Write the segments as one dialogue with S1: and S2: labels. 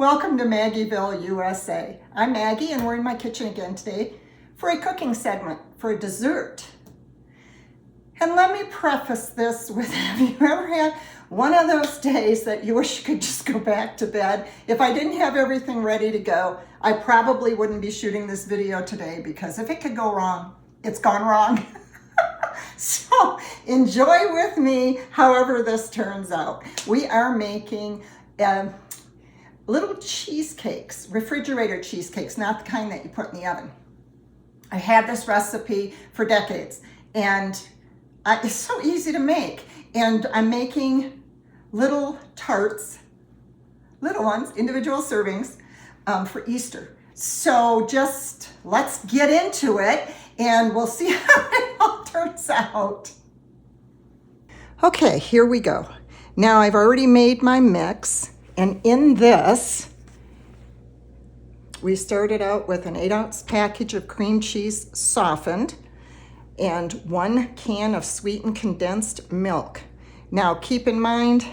S1: Welcome to Maggieville, USA. I'm Maggie and we're in my kitchen again today for a cooking segment for a dessert. And let me preface this with, have you ever had one of those days that you wish you could just go back to bed? If I didn't have everything ready to go, I probably wouldn't be shooting this video today because if it could go wrong, it's gone wrong. So enjoy with me however this turns out. We are making little cheesecakes, refrigerator cheesecakes, not the kind that you put in the oven. I had this recipe for decades and it's so easy to make. And I'm making little tarts, little ones, individual servings for Easter. So just let's get into it and we'll see how it all turns out. Okay, here we go. Now I've already made my mix. And in this, we started out with an 8-ounce package of cream cheese softened and 1 can of sweetened condensed milk. Now keep in mind,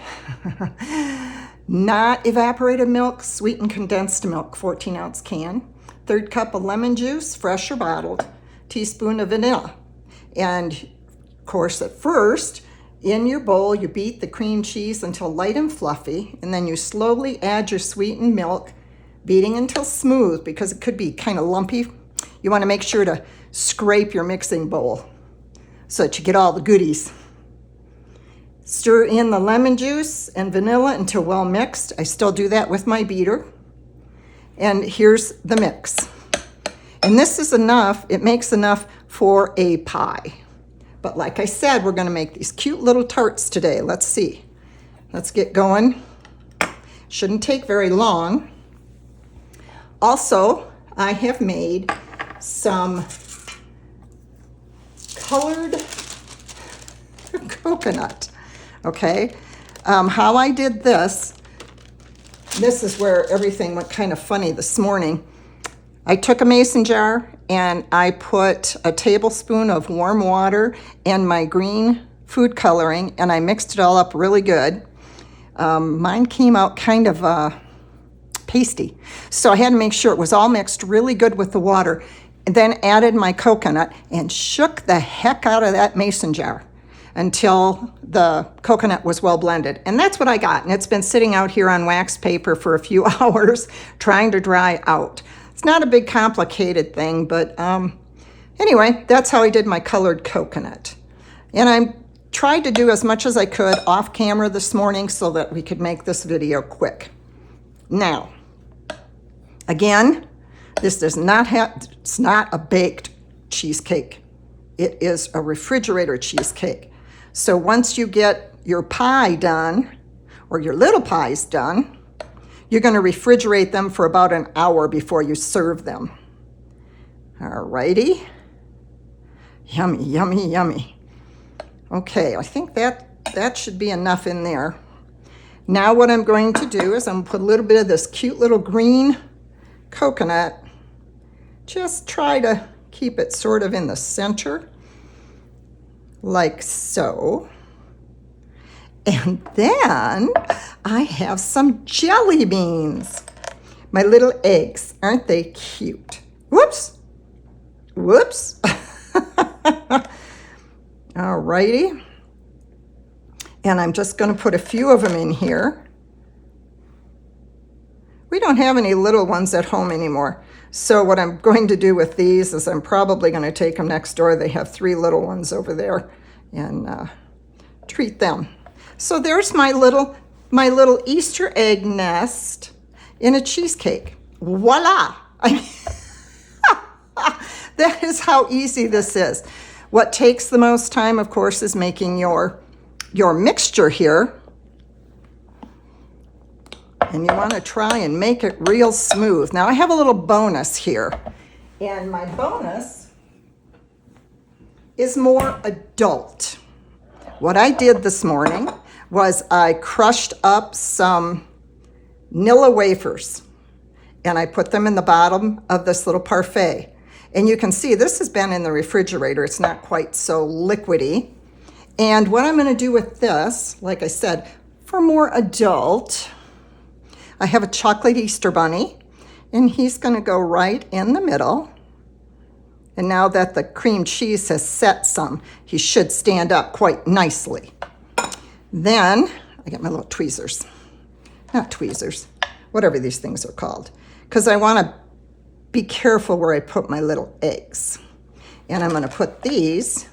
S1: not evaporated milk, sweetened condensed milk, 14-ounce can. 1/3 cup of lemon juice, fresh or bottled. Teaspoon of vanilla. And of course, at first, in your bowl, you beat the cream cheese until light and fluffy, and then you slowly add your sweetened milk, beating until smooth because it could be kind of lumpy. You want to make sure to scrape your mixing bowl so that you get all the goodies. Stir in the lemon juice and vanilla until well mixed. I still do that with my beater. And here's the mix. And this is enough, it makes enough for a pie. But like I said, we're gonna make these cute little tarts today. Let's see. Let's get going. Shouldn't take very long. Also, I have made some colored coconut, okay? How I did this is where everything went kind of funny this morning. I took a mason jar and I put a tablespoon of warm water and my green food coloring and I mixed it all up really good. Mine came out kind of pasty, so I had to make sure it was all mixed really good with the water, and then added my coconut and shook the heck out of that mason jar until the coconut was well blended. And that's what I got, and it's been sitting out here on wax paper for a few hours trying to dry out. It's not a big complicated thing, but anyway, that's how I did my colored coconut. And I tried to do as much as I could off camera this morning so that we could make this video quick. Now, again, this does not have, it's not a baked cheesecake. It is a refrigerator cheesecake. So once you get your pie done, or your little pies done, you're going to refrigerate them for about an hour before you serve them. All righty. Yummy, yummy, yummy. Okay, I think that should be enough in there. Now what I'm going to do is I'm going to put a little bit of this cute little green coconut. Just try to keep it sort of in the center, like so. And then I have some jelly beans. My little eggs, aren't they cute? Whoops, whoops. All righty. And I'm just gonna put a few of them in here. We don't have any little ones at home anymore. So what I'm going to do with these is I'm probably gonna take them next door. They have 3 little ones over there and treat them. So there's my little Easter egg nest in a cheesecake. Voila! That is how easy this is. What takes the most time, of course, is making your mixture here. And you want to try and make it real smooth. Now I have a little bonus here. And my bonus is more adult. What I did this morning was I crushed up some Nilla wafers and I put them in the bottom of this little parfait. And you can see this has been in the refrigerator. It's not quite so liquidy. And what I'm going to do with this, like I said, for more adult, I have a chocolate Easter bunny, and he's going to go right in the middle. And now that the cream cheese has set some, he should stand up quite nicely. Then, I get my little tweezers. Not tweezers, whatever these things are called. Because I want to be careful where I put my little eggs. And I'm going to put these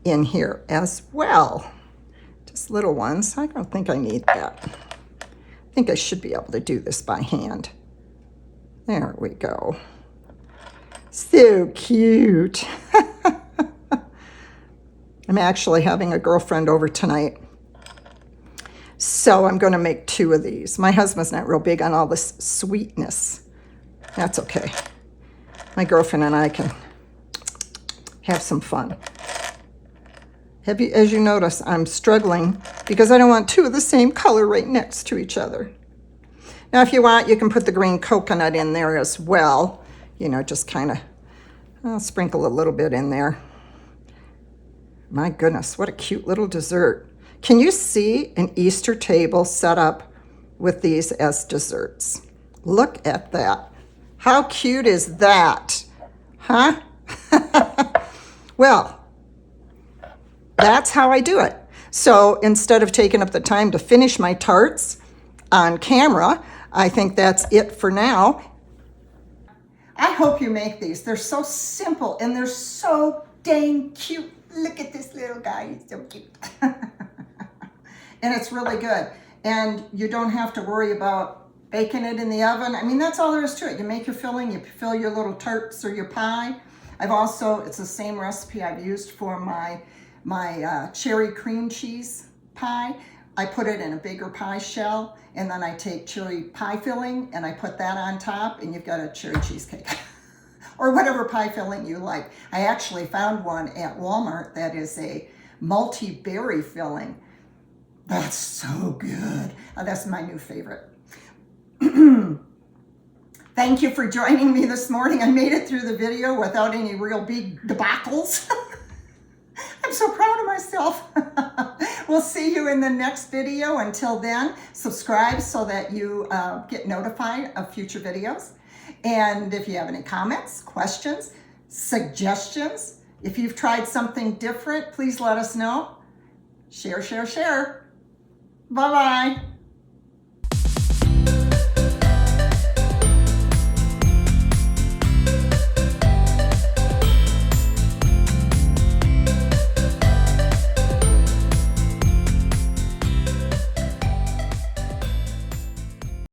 S1: in here as well. Just little ones. I don't think I need that. I think I should be able to do this by hand. There we go. So cute. I'm actually having a girlfriend over tonight. So I'm going to make 2 of these. My husband's not real big on all this sweetness. That's okay. My girlfriend and I can have some fun. As you notice, I'm struggling because I don't want 2 of the same color right next to each other. Now, if you want, you can put the green coconut in there as well. You know, just kind of sprinkle a little bit in there. My goodness, what a cute little dessert. Can you see an Easter table set up with these as desserts? Look at that. How cute is that? Huh? Well, that's how I do it. So instead of taking up the time to finish my tarts on camera, I think that's it for now. I hope you make these. They're so simple and they're so dang cute. Look at this little guy, he's so cute. And it's really good. And you don't have to worry about baking it in the oven. I mean, that's all there is to it. You make your filling, you fill your little tarts or your pie. It's the same recipe I've used for my cherry cream cheese pie. I put it in a bigger pie shell, and then I take cherry pie filling and I put that on top, and you've got a cherry cheesecake. Or whatever pie filling you like. I actually found one at Walmart that is a multi-berry filling. That's so good. That's my new favorite. Thank you for joining me this morning. I made it through the video without any real big debacles. I'm so proud of myself. We'll see you in the next video. Until then, subscribe so that you get notified of future videos. And if you have any comments, questions, suggestions, if you've tried something different, please let us know. Share, share, share. Bye-bye.